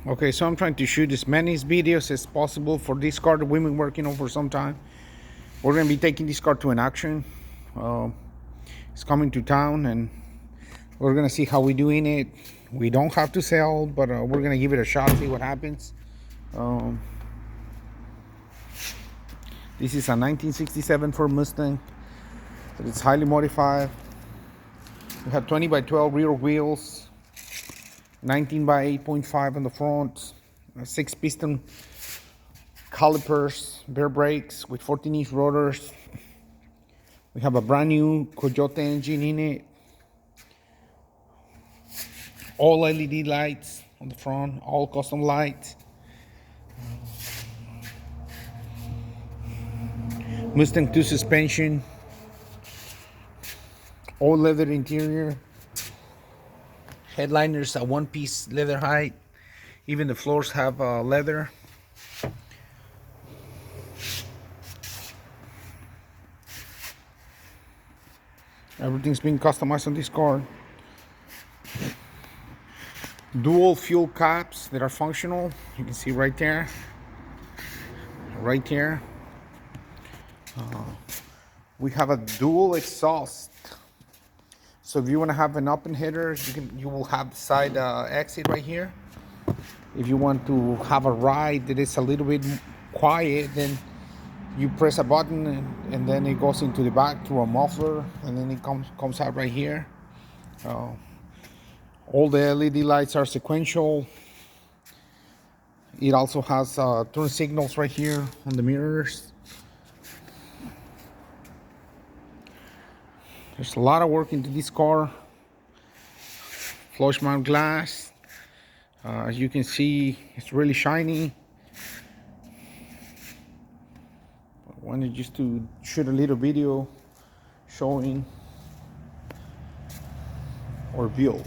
Okay, so I'm trying to shoot as many videos as possible for this car that we've been working on for some time. We're going to be taking this car to an auction. It's coming to town and we're going to see how we do in it. We don't have to sell, but we're going to give it a shot, see what happens. This is a 1967 Ford Mustang. So it's highly modified. We have 20 by 12 rear wheels, 19 by 8.5 on the front, 6 piston calipers, Baer brakes with 14-inch rotors. We have a brand new Coyote engine in it. All LED lights on the front, all custom lights. Mustang 2 suspension, all leather interior. Headliners a one-piece leather height. Even the floors have leather. Everything's been customized on this car. Dual fuel caps that are functional. You can see right there. Right here. We have a dual exhaust. So if you want to have an open header, you will have the side exit right here. If you want to have a ride that is a little bit quiet, then you press a button and then it goes into the back through a muffler, and then it comes out right here. All the LED lights are sequential. It also has turn signals right here on the mirrors. There's a lot of work into this car. Flush mount glass. As you can see, it's really shiny. I wanted just to shoot a little video showing our build.